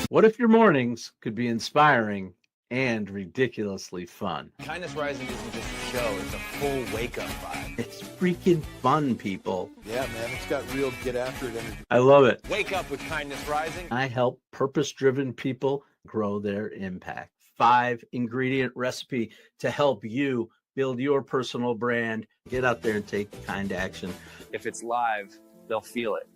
What if your mornings could be inspiring and ridiculously fun? Kindness Rising isn't just a show, it's a full wake-up vibe. It's freaking fun, people. Yeah, man, it's got real get after it energy. I love it. Wake up with Kindness Rising. I help purpose-driven people grow their impact. 5-ingredient recipe to help you build your personal brand. Get out there and take kind action. If it's live, they'll feel it.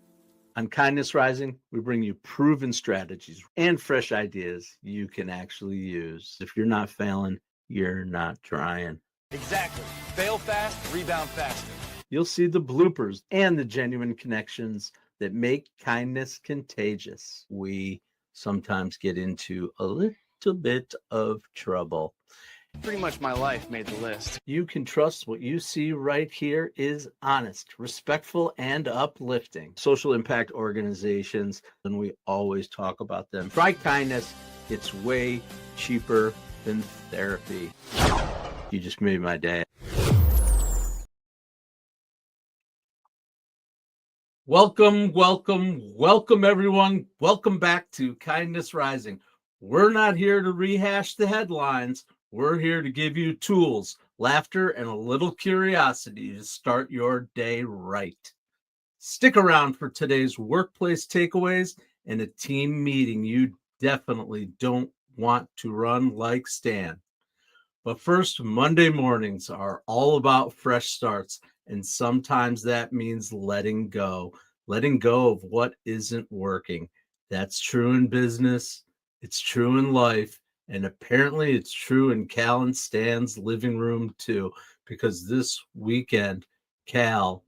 On Kindness Rising, we bring you proven strategies and fresh ideas you can actually use. If you're not failing, you're not trying. Exactly. Fail fast, rebound faster. You'll see the bloopers and the genuine connections that make kindness contagious. We sometimes get into a little bit of trouble. Pretty much my life made the list. You can trust what you see right here is honest, respectful, and uplifting. Social impact organizations, and we always talk about them. Try kindness. It's way cheaper than therapy. You just made my day. Welcome, everyone. Welcome back to Kindness Rising. We're not here to rehash the headlines. We're here to give you tools, laughter, and a little curiosity to start your day right. Stick around for today's workplace takeaways and a team meeting you definitely don't want to run like Stan. But first, Monday mornings are all about fresh starts, and sometimes that means letting go of what isn't working. That's true in business. It's true in life. And apparently it's true in Cal and Stan's living room too, because this weekend, Cal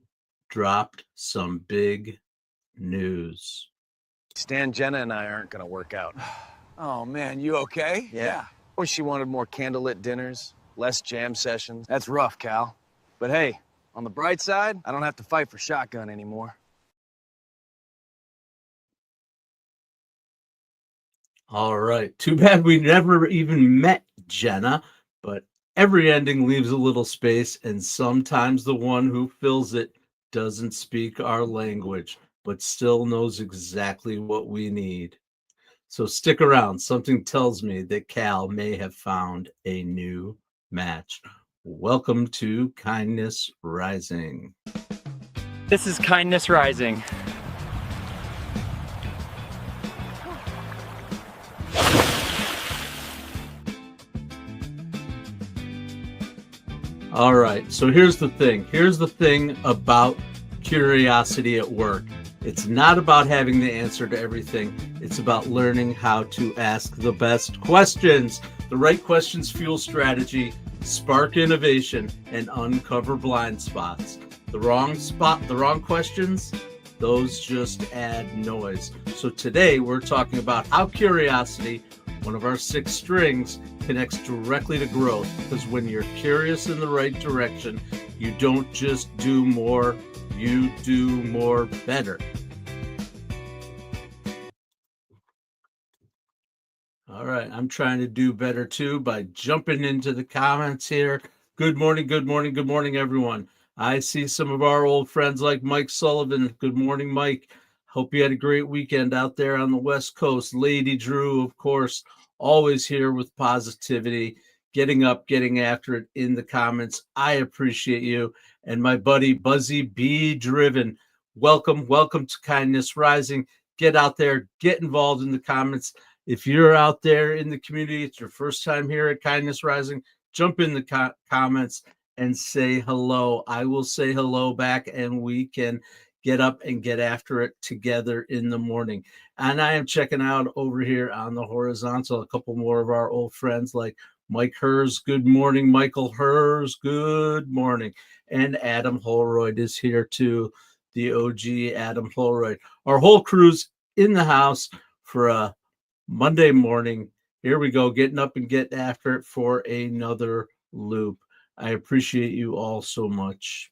dropped some big news. Stan, Jenna, and I aren't going to work out. Oh, man, you okay? Yeah. Or she wanted more candlelit dinners, less jam sessions. That's rough, Cal. But hey, on the bright side, I don't have to fight for shotgun anymore. All right. Too bad we never even met Jenna, but every ending leaves a little space, and sometimes the one who fills it doesn't speak our language, but still knows exactly what we need. So stick around. Something tells me that Cal may have found a new match. Welcome to Kindness Rising. This is Kindness Rising. All right, so here's the thing. Here's the thing about curiosity at work. It's not about having the answer to everything. It's about learning how to ask the best questions. The right questions fuel strategy, spark innovation, and uncover blind spots. The wrong questions, those just add noise. So today we're talking about how curiosity, one of our 6 strings, connects directly to growth, because when you're curious in the right direction, you don't just do more, you do more better. All right, I'm trying to do better too by jumping into the comments here. Good morning, everyone. I see some of our old friends like Mike Sullivan. Good morning, Mike. Hope you had a great weekend out there on the West Coast. Lady Drew, of course, always here with positivity, getting up, getting after it in the comments. I appreciate you. And my buddy Buzzy B Driven, welcome to Kindness Rising. Get out there, get involved in the comments. If you're out there in the community, it's your first time here at Kindness Rising, jump in the comments and say hello. I will say hello back, and we can get up and get after it together in the morning. And I am checking out over here on the horizontal a couple more of our old friends like Mike Hers. Good morning. Michael Hers. Good morning. And Adam Holroyd is here too. The OG Adam Holroyd. Our whole crew's in the house for a Monday morning. Here we go, getting up and getting after it for another loop. I appreciate you all so much.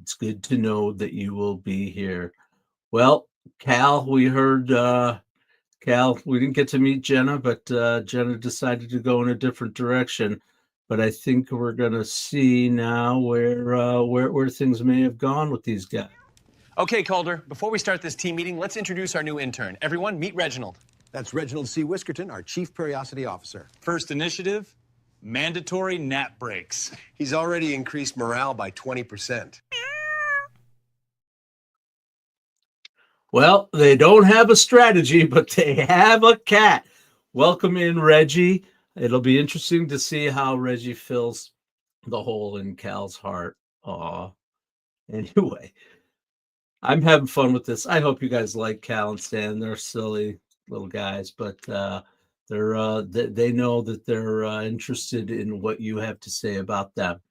It's good to know that you will be here. Well, Cal, we heard Cal, we didn't get to meet Jenna, but Jenna decided to go in a different direction. But I think we're gonna see now where things may have gone with these guys. Okay, Calder, before we start this team meeting, let's introduce our new intern. Everyone, meet Reginald. That's Reginald C. Whiskerton, our Chief PURR-iosity Officer. First initiative, mandatory nap breaks. He's already increased morale by 20%. Well, they don't have a strategy, but they have a cat. Welcome in, Reggie. It'll be interesting to see how Reggie fills the hole in Cal's heart. Aw. Anyway, I'm having fun with this. I hope you guys like Cal and Stan. They're silly little guys, but they know that they're interested in what you have to say about them.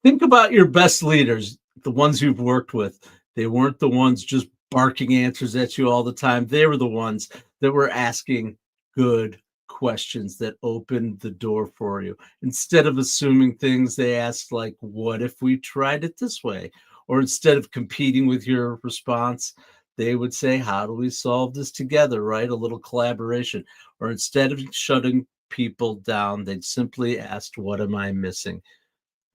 Think about your best leaders, the ones you've worked with. They weren't the ones just barking answers at you all the time. They were the ones that were asking good questions that opened the door for you. Instead of assuming things, they asked, like, what if we tried it this way? Or instead of competing with your response, they would say, how do we solve this together, right? A little collaboration. Or instead of shutting people down, they'd simply ask, what am I missing?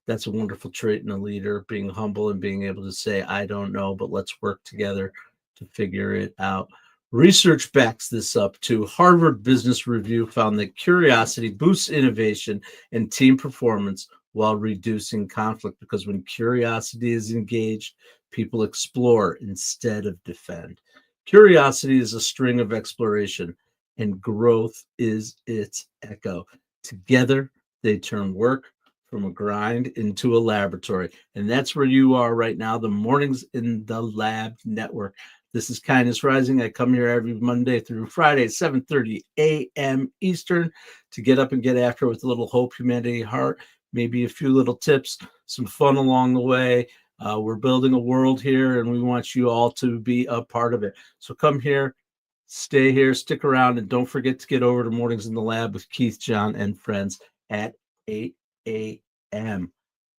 That's a wonderful trait in a leader, being humble and being able to say, I don't know, but let's work together to figure it out. Research backs this up too. Harvard Business Review found that curiosity boosts innovation and team performance while reducing conflict, because when curiosity is engaged, people explore instead of defend. Curiosity is a string of exploration, and growth is its echo. Together, they turn work from a grind into a laboratory. And that's where you are right now, the Mornings in the Lab Network. This is Kindness Rising. I come here every Monday through Friday, 7:30 a.m. Eastern, to get up and get after it with a little hope, humanity, heart, maybe a few little tips, some fun along the way. We're building a world here, and we want you all to be a part of it. So come here, stay here, stick around, and don't forget to get over to Mornings in the Lab with Keith, John, and friends at 8 a.m.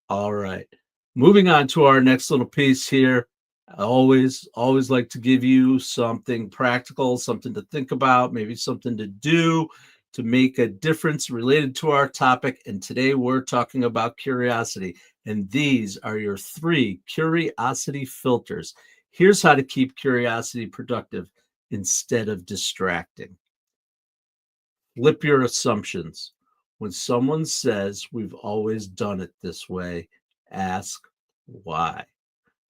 All right. Moving on to our next little piece here. I always like to give you something practical, something to think about, maybe something to do to make a difference related to our topic. And today we're talking about curiosity. And these are your 3 curiosity filters. Here's how to keep curiosity productive instead of distracting. Flip your assumptions. When someone says, we've always done it this way, ask why.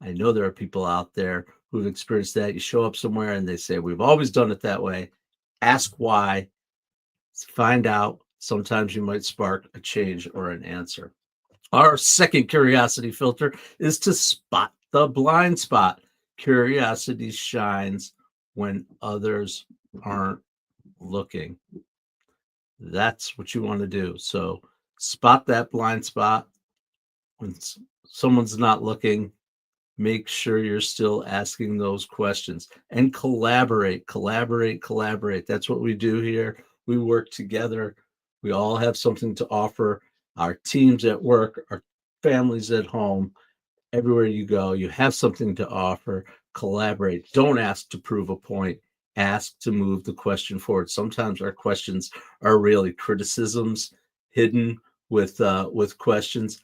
I know there are people out there who've experienced that. You show up somewhere and they say, we've always done it that way. Ask why. Find out. Sometimes you might spark a change or an answer. Our second curiosity filter is to spot the blind spot. Curiosity shines when others aren't looking. That's what you want to do. So spot that blind spot when someone's not looking. Make sure you're still asking those questions, and collaborate. That's what we do here. We work together. We all have something to offer. Our teams at work, our families at home, everywhere you go, you have something to offer. Collaborate. Don't ask to prove a point. Ask to move the question forward. Sometimes our questions are really criticisms hidden with questions.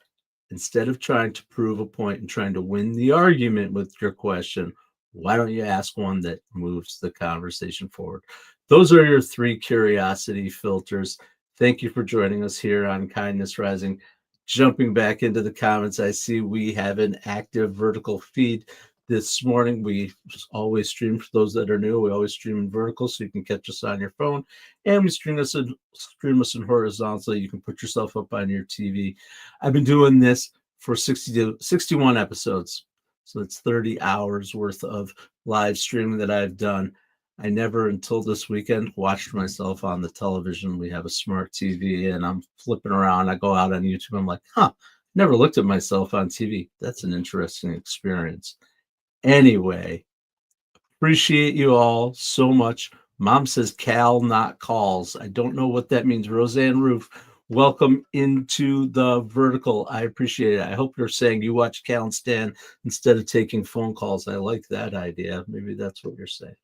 Instead of trying to prove a point and trying to win the argument with your question, why don't you ask one that moves the conversation forward? Those are your 3 curiosity filters. Thank you for joining us here on Kindness Rising. Jumping back into the comments, I see we have an active vertical feed this morning. We always stream, for those that are new, we always stream in vertical so you can catch us on your phone, and we stream us in horizontal so you can put yourself up on your TV. I've been doing this for 61 episodes, so it's 30 hours worth of live streaming that I've done. I never, until this weekend, watched myself on the television. We have a smart TV, and I'm flipping around. I go out on YouTube. I'm like, never looked at myself on TV. That's an interesting experience. Anyway, appreciate you all so much. Mom says Cal, not calls. I don't know what that means. Roseanne Roof, welcome into the vertical. I appreciate it. I hope you're saying you watch Cal and Stan instead of taking phone calls. I like that idea. Maybe that's what you're saying.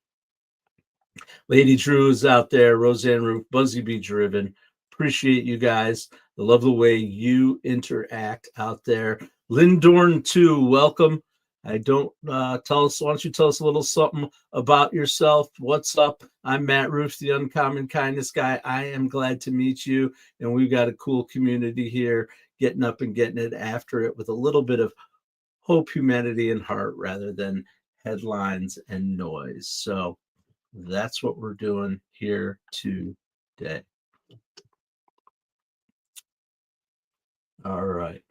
Lady Drew is out there. Roseanne Roof, Buzzy Be Driven. Appreciate you guys. I love the way you interact out there. Lynn Dorn, too. Welcome. I don't tell us. Why don't you tell us a little something about yourself? What's up? I'm Matt Roof, the Uncommon Kindness Guy. I am glad to meet you, and we've got a cool community here, getting up and getting it after it with a little bit of hope, humanity, and heart rather than headlines and noise. So that's what we're doing here today. All right.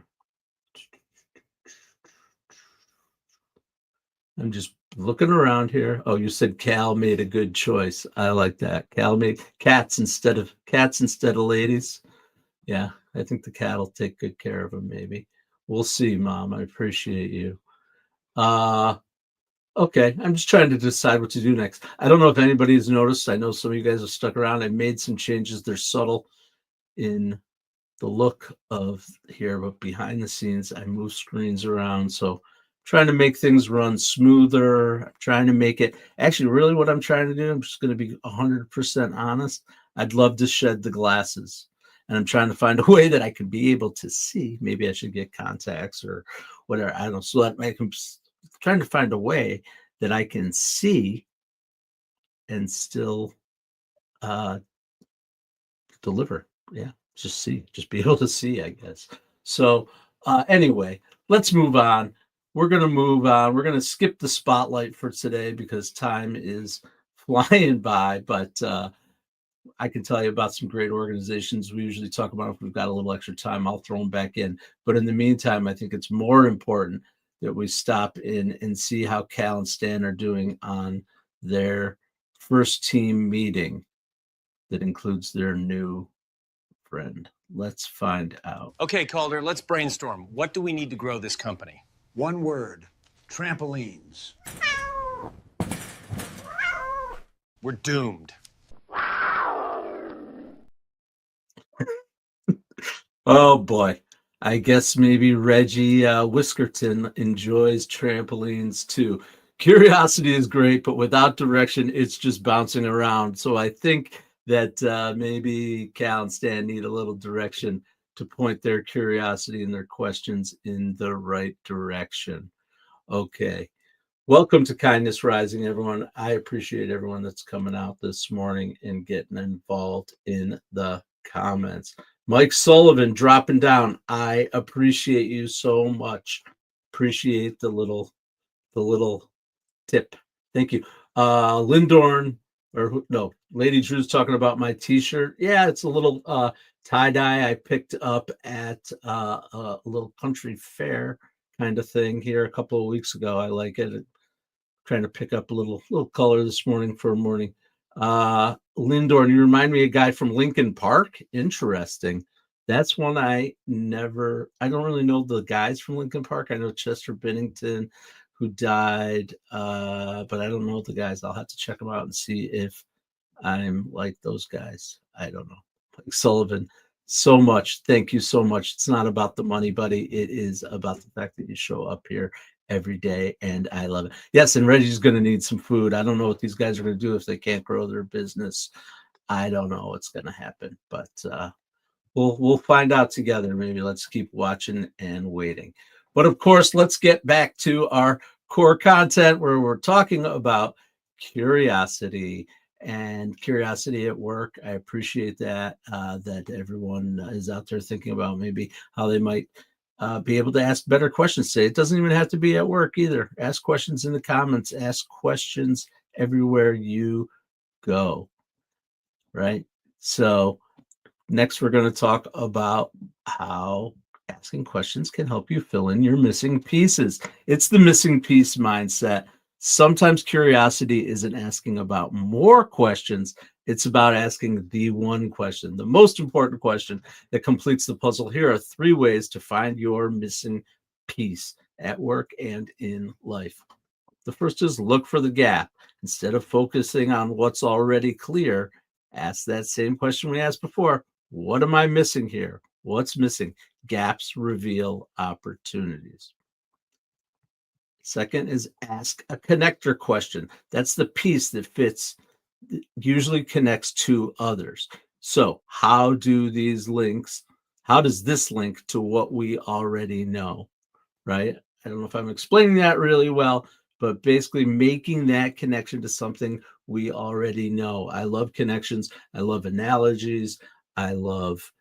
I'm just looking around here. Oh, you said Cal made a good choice. I like that. Cal made cats instead of ladies. Yeah, I think the cat will take good care of him. Maybe we'll see, Mom. I appreciate you. Okay, I'm just trying to decide what to do next. I don't know if anybody has noticed. I know some of you guys have stuck around. I made some changes. They're subtle in the look of here, but behind the scenes, I move screens around. So trying to make things run smoother, trying to make it actually really what I'm trying to do. I'm just going to be 100% honest. I'd love to shed the glasses, and I'm trying to find a way that I can be able to see. Maybe I should get contacts or whatever. I don't know. So that I can trying to find a way that I can see and still deliver. Yeah, just be able to see, I guess. So anyway, let's move on. We're going to move on. We're going to skip the spotlight for today because time is flying by, but I can tell you about some great organizations. We usually talk about if we've got a little extra time, I'll throw them back in. But in the meantime, I think it's more important that we stop in and see how Cal and Stan are doing on their first team meeting that includes their new friend. Let's find out. Okay, Calder, let's brainstorm. What do we need to grow this company? One word, trampolines. We're doomed. Oh boy. I guess maybe Reggie Whiskerton enjoys trampolines too. Curiosity is great, but without direction, it's just bouncing around. So I think that maybe Cal and Stan need a little direction to point their curiosity and their questions in the right direction. Okay. Welcome to Kindness Rising, everyone. I appreciate everyone that's coming out this morning and getting involved in the comments. Mike Sullivan dropping down. I appreciate you so much. Appreciate the little tip. Thank you. Lindorn, or no, Lady Drew's talking about my t-shirt. Yeah, it's a little tie-dye I picked up at a little country fair kind of thing here a couple of weeks ago. I like it. Trying to pick up a little color this morning for a morning. Lindorn, you remind me of a guy from Lincoln Park. Interesting. That's one I don't really know the guys from Lincoln Park. I know Chester Bennington, who died, but I don't know the guys. I'll have to check them out and see if I'm like those guys. I don't know. Like Sullivan, so much. Thank you so much. It's not about the money, buddy. It is about the fact that you show up here every day, and I love it. Yes, and Reggie's going to need some food. I don't know what these guys are going to do if they can't grow their business. I don't know what's going to happen, but we'll find out together. Maybe let's keep watching and waiting. But of course, let's get back to our core content where we're talking about curiosity and curiosity at work. I appreciate that everyone is out there thinking about maybe how they might be able to ask better questions today. It doesn't even have to be at work either. Ask questions in the comments. Ask questions everywhere you go, right? So next, we're going to talk about how asking questions can help you fill in your missing pieces. It's the missing piece mindset. Sometimes curiosity isn't asking about more questions. It's about asking the one question, the most important question that completes the puzzle. Here are 3 ways to find your missing piece at work and in life. The first is look for the gap. Instead of focusing on what's already clear, ask that same question we asked before. What am I missing here? What's missing? Gaps reveal opportunities. Second is ask a connector question. That's the piece that usually connects to others. So how does this link to what we already know, right? I don't know if I'm explaining that really well, but basically making that connection to something we already know. I love connections. I love analogies. I love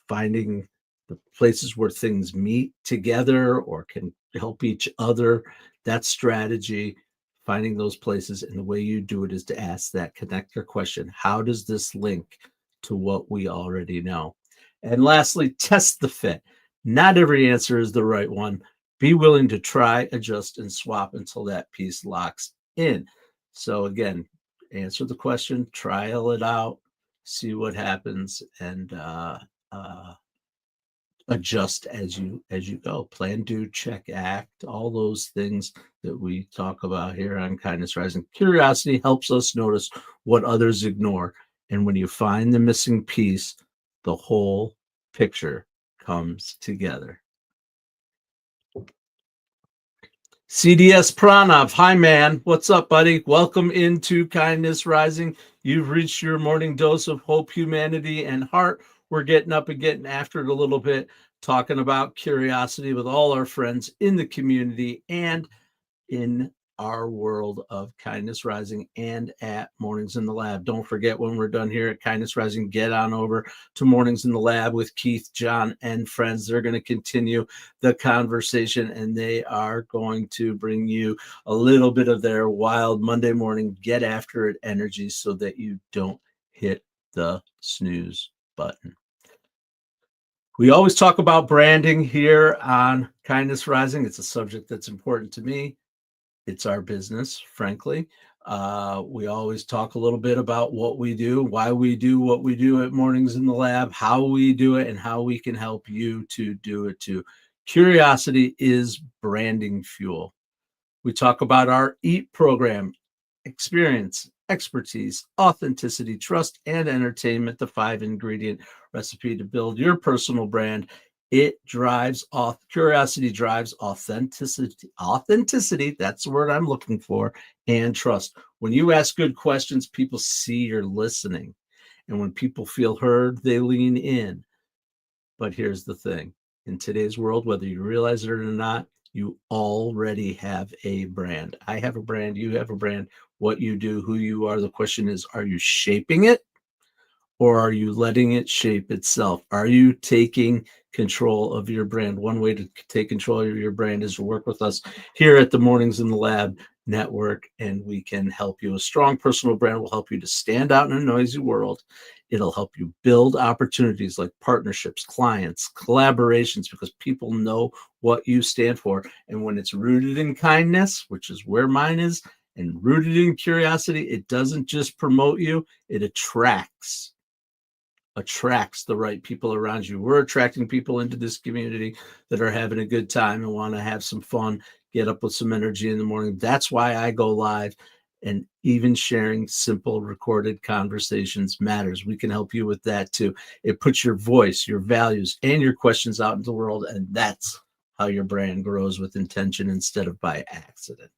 finding the places where things meet together or can help each other. That strategy, finding those places, and the way you do it is to ask that connector question. How does this link to what we already know? And lastly, test the fit. Not every answer is the right one. Be willing to try, adjust, and swap until that piece locks in. So again, answer the question, trial it out, see what happens, and adjust as you go. Plan, do, check, act, all those things that we talk about here on Kindness Rising. Curiosity helps us notice what others ignore. And when you find the missing piece, the whole picture comes together. CDS Pranav, hi man, what's up, buddy? Welcome into Kindness Rising. You've reached your morning dose of hope, humanity, and heart. We're getting up and getting after it a little bit, talking about curiosity with all our friends in the community and in our world of Kindness Rising and at Mornings in the Lab. Don't forget, when we're done here at Kindness Rising, get on over to Mornings in the Lab with Keith, John, and friends. They're going to continue the conversation, and they are going to bring you a little bit of their wild Monday morning get after it energy so that you don't hit the snooze button. We always talk about branding here on Kindness Rising. It's a subject that's important to me. It's our business, frankly. We always talk a little bit about what we do, why we do what we do at Mornings in the Lab, how we do it, and how we can help you to do it too. Curiosity is branding fuel. We talk about our EAT program: experience, expertise, authenticity, trust, and entertainment, the 5-ingredient recipe to build your personal brand. It drives off curiosity, drives authenticity. That's the word I'm looking for, and trust. When you ask good questions, people see you're listening. And when people feel heard, they lean in. But here's the thing. In today's world, whether you realize it or not, you already have a brand. I have a brand. You have a brand. What you do, who you are. The question is, are you shaping it? Or are you letting it shape itself? Are you taking control of your brand? One way to take control of your brand is to work with us here at the Mornings in the Lab network, and we can help you. A strong personal brand will help you to stand out in a noisy world. It'll help you build opportunities like partnerships, clients, collaborations, because people know what you stand for. And when it's rooted in kindness, which is where mine is, and rooted in curiosity, it doesn't just promote you, it attracts the right people around you. We're attracting people into this community that are having a good time and want to have some fun, get up with some energy in the morning. That's why I go live, and even sharing simple recorded conversations matters. We can help you with that too. It puts your voice, your values, and your questions out into the world, and that's how your brand grows, with intention instead of by accident.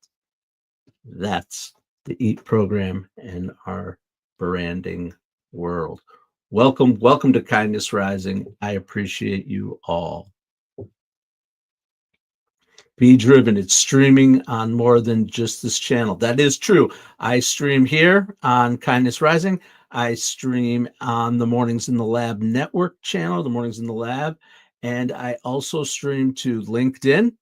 That's the EAT program and our branding world. Welcome to Kindness Rising. I appreciate you all. Be driven. It's streaming on more than just this channel. That is true. I stream here on Kindness Rising. I stream on the Mornings in the Lab network channel, the Mornings in the Lab, and I also stream to LinkedIn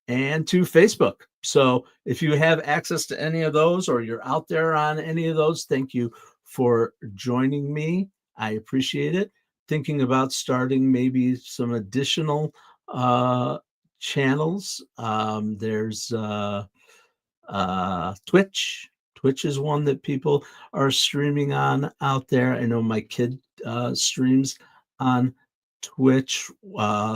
and to Facebook. So if you have access to any of those, or you're out there on any of those, thank you for joining me. I appreciate it. Thinking about starting maybe some additional channels. There's Twitch. Twitch is one that people are streaming on out there. I know my kid streams on Twitch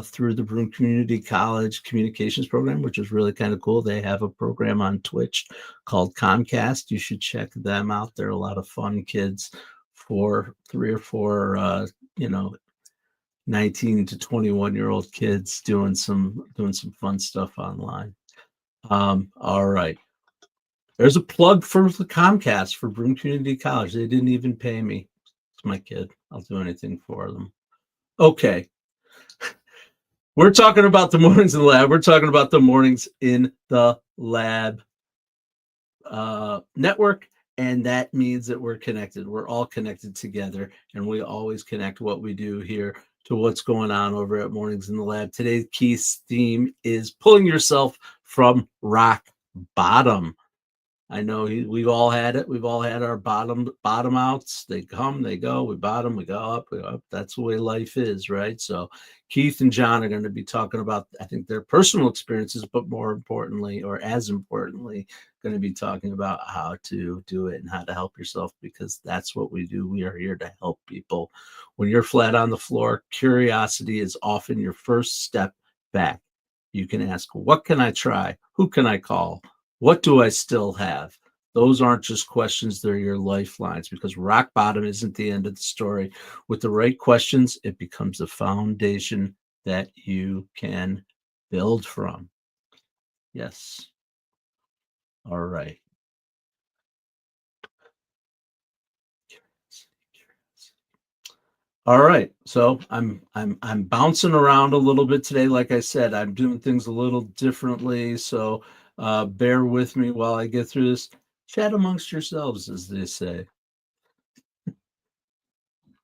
through the Broome Community College communications program, which is really kind of cool. They have a program on Twitch called Comcast. You should check them out. They're a lot of fun kids, 3 or 4 19 to 21-year-old kids doing some fun stuff online. All right. There's a plug for the Comcast for Broome Community College. They didn't even pay me. It's my kid. I'll do anything for them. Okay. We're talking about the mornings in the lab. We're talking about the mornings in the lab network. And that means that we're connected. We're all connected together, and we always connect what we do here to what's going on over at Mornings in the Lab. Today's key theme is pulling yourself from rock bottom. I know we've all had it. We've all had our bottom outs. They come, they go. We bottom, we go up, we go up. That's the way life is, right? So Keith and John are going to be talking about, I think, their personal experiences, but more importantly, or as importantly, going to be talking about how to do it and how to help yourself, because that's what we do. We are here to help people. When you're flat on the floor, curiosity is often your first step back. You can ask, what can I try? Who can I call? What do I still have? Those aren't just questions, they're your lifelines, because rock bottom isn't the end of the story. With the right questions, it becomes the foundation that you can build from. Yes. All right. All right. So I'm bouncing around a little bit today. Like I said, I'm doing things a little differently. So bear with me while I get through this. Chat amongst yourselves, as they say.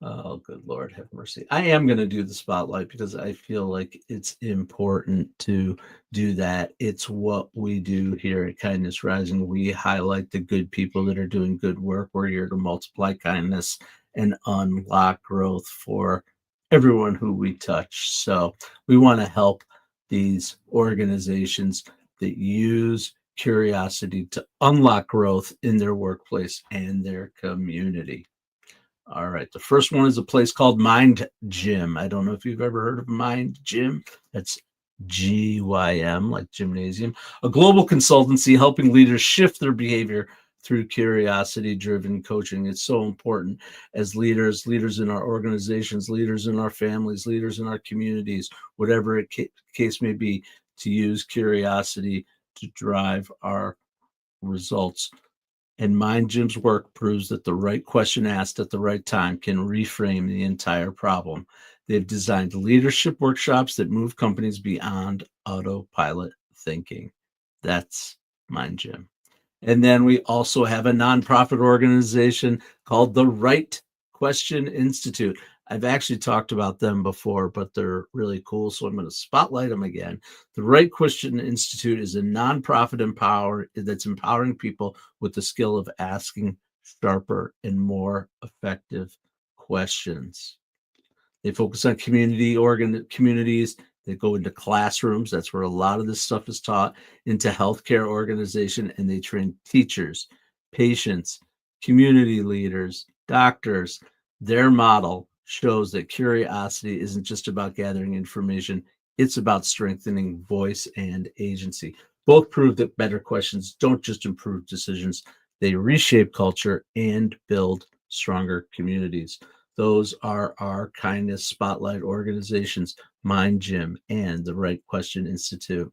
Oh, good Lord, have mercy. I am going to do the spotlight because I feel like it's important to do that. It's what we do here at Kindness Rising. We highlight the good people that are doing good work. We're here to multiply kindness and unlock growth for everyone who we touch. So we want to help these organizations that use curiosity to unlock growth in their workplace and their community. All right. The first one is a place called Mind Gym. I don't know if you've ever heard of Mind Gym. That's GYM, like gymnasium. A global consultancy helping leaders shift their behavior through curiosity-driven coaching. It's so important as leaders in our organizations, leaders in our families, leaders in our communities, whatever case may be, to use curiosity to drive our results. And Mind Gym's work proves that the right question asked at the right time can reframe the entire problem. They've designed leadership workshops that move companies beyond autopilot thinking. That's Mind Gym. And then we also have a nonprofit organization called the Right Question Institute. I've actually talked about them before, but they're really cool, so I'm going to spotlight them again. The Right Question Institute is a nonprofit that's empowering people with the skill of asking sharper and more effective questions. They focus on communities. They go into classrooms. That's where a lot of this stuff is taught, into healthcare organization, and they train teachers, patients, community leaders, doctors. Their model shows that curiosity isn't just about gathering information. It's about strengthening voice and agency. Both prove that better questions don't just improve decisions. They reshape culture and build stronger communities. Those are our kindness spotlight organizations, Mind Gym and the Right Question Institute.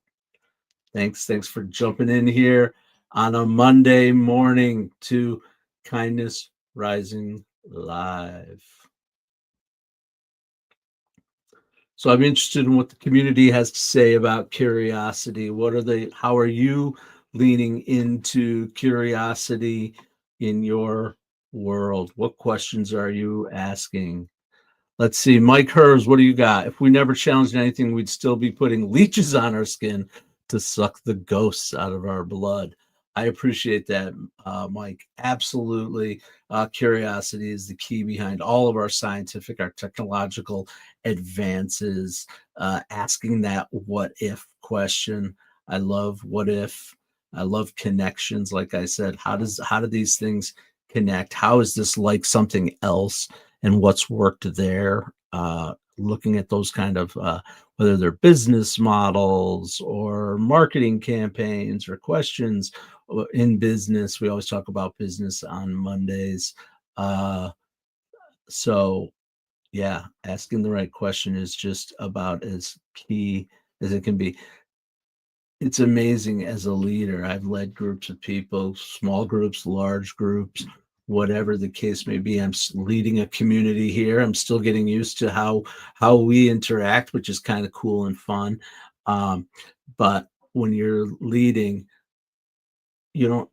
Thanks for jumping in here on a Monday morning to Kindness Rising Live. So I'm interested in what the community has to say about curiosity. How are you leaning into curiosity in your world? What questions are you asking? Let's see, Mike Hers, what do you got? If we never challenged anything, we'd still be putting leeches on our skin to suck the ghosts out of our blood. I appreciate that, Mike. Absolutely. Curiosity is the key behind all of our scientific, our technological advances. Asking that what if question. I love what if. I love connections. Like I said, how do these things connect? How is this like something else? And what's worked there, looking at those kind of, whether they're business models or marketing campaigns or questions in business. We always talk about business on Mondays. So yeah, asking the right question is just about as key as it can be. It's amazing as a leader. I've led groups of people, small groups, large groups, whatever the case may be. I'm leading a community here. I'm still getting used to how we interact, which is kind of cool and fun. But when you're leading, you don't.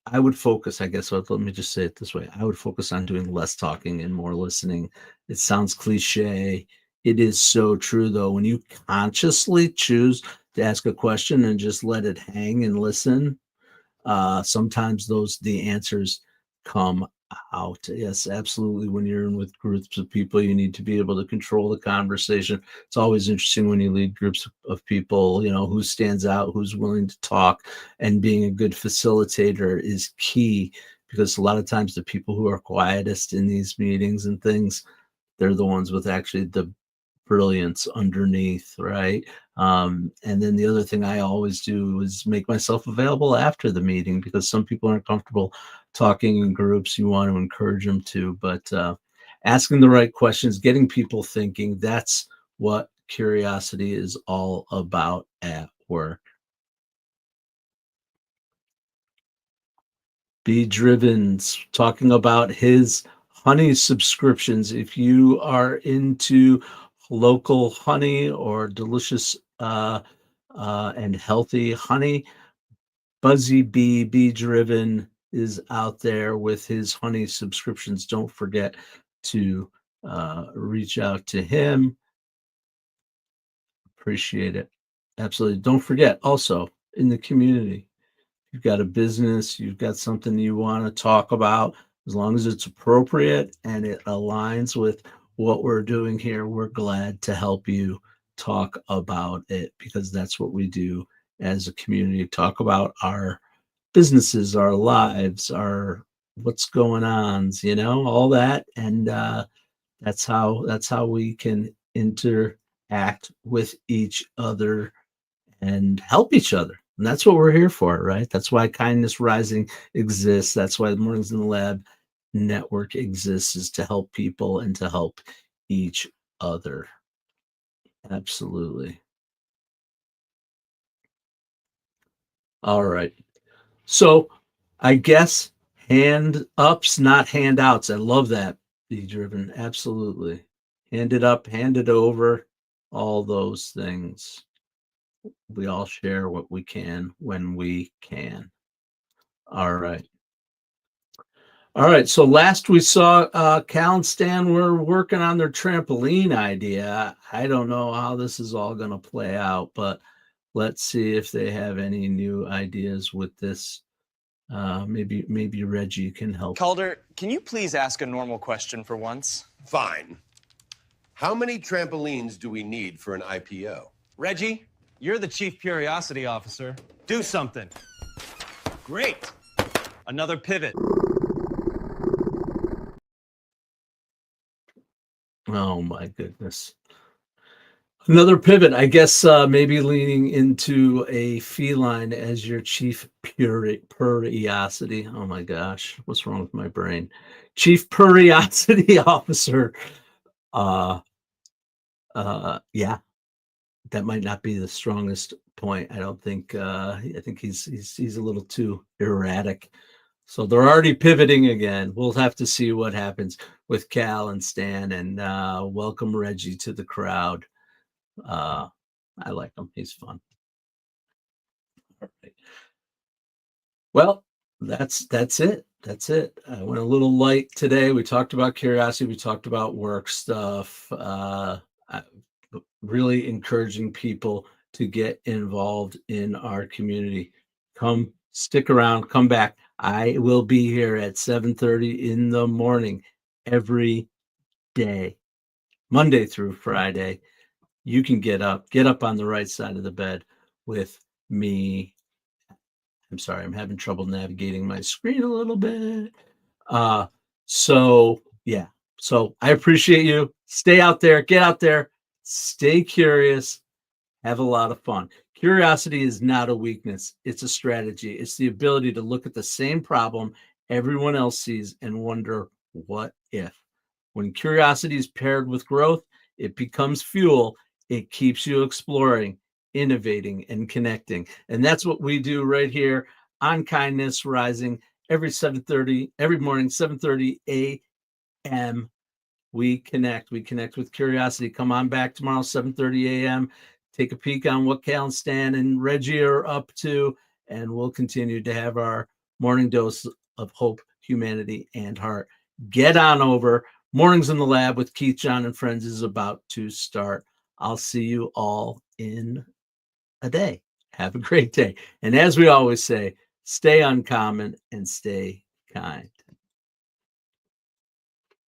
I would focus, I guess. Let me just say it this way. I would focus on doing less talking and more listening. It sounds cliche. It is so true, though. When you consciously choose to ask a question and just let it hang and listen, sometimes the answers come out. Yes, absolutely. When you're in with groups of people, you need to be able to control the conversation. It's always interesting when you lead groups of people, who stands out, who's willing to talk, and being a good facilitator is key, because a lot of times the people who are quietest in these meetings and things, they're the ones with actually the brilliance underneath, right? And then the other thing I always do is make myself available after the meeting, because some people aren't comfortable talking in groups. You want to encourage them to, but asking the right questions, getting people thinking, that's what curiosity is all about at work. Be Driven's talking about his honey subscriptions. If you are into local honey or delicious and healthy honey, Buzzy Bee, Be Driven is out there with his honey subscriptions. Don't forget to reach out to him. Appreciate it. Absolutely. Don't forget also, in the community, you've got a business, you've got something you want to talk about, as long as it's appropriate and it aligns with what we're doing here, we're glad to help you talk about it, because that's what we do as a community. Talk about our businesses, our lives, our what's going on, all that. And that's how we can interact with each other and help each other. And that's what we're here for, right? That's why Kindness Rising exists. That's why the Mornings in the Lab network exists, is to help people and to help each other. Absolutely. All right. So I guess hand ups, not handouts. I love that. Be Driven. Absolutely. Hand it up, hand it over, all those things. We all share what we can when we can. All right. All right. So last we saw Cal and Stan were working on their trampoline idea. I don't know how this is all going to play out, but let's see if they have any new ideas with this. Maybe Reggie can help. Calder, can you please ask a normal question for once? Fine. How many trampolines do we need for an IPO? Reggie, you're the Chief PURR-iosity Officer. Do something. Great. Another pivot. Oh my goodness. Another pivot, I guess, maybe leaning into a feline as your chief PURR-iosity. Oh my gosh, what's wrong with my brain? Chief PURR-iosity Officer. Yeah, that might not be the strongest point. I don't think. I think he's a little too erratic. So they're already pivoting again. We'll have to see what happens with Cal and Stan, and welcome Reggie to the crowd. I like him. He's fun. All right. Well, that's it. That's it. I went a little light today. We talked about curiosity. We talked about work stuff. Really encouraging people to get involved in our community. Come stick around. Come back. I will be here at 7:30 in the morning every day, Monday through Friday. You can get up on the right side of the bed with me. I'm sorry, I'm having trouble navigating my screen a little bit. So yeah. So I appreciate you. Stay out there, get out there, stay curious, have a lot of fun. Curiosity is not a weakness. It's a strategy. It's the ability to look at the same problem everyone else sees and wonder, what if? When curiosity is paired with growth, it becomes fuel. It keeps you exploring, innovating, and connecting. And that's what we do right here on Kindness Rising every morning, 7:30 a.m. We connect with Curiosity. Come on back tomorrow, 7:30 a.m. Take a peek on what Cal and Stan and Reggie are up to, and we'll continue to have our morning dose of hope, humanity, and heart. Get on over. Mornings in the Lab with Keith, John, and Friends is about to start. I'll see you all in a day. Have a great day. And as we always say, stay uncommon and stay kind.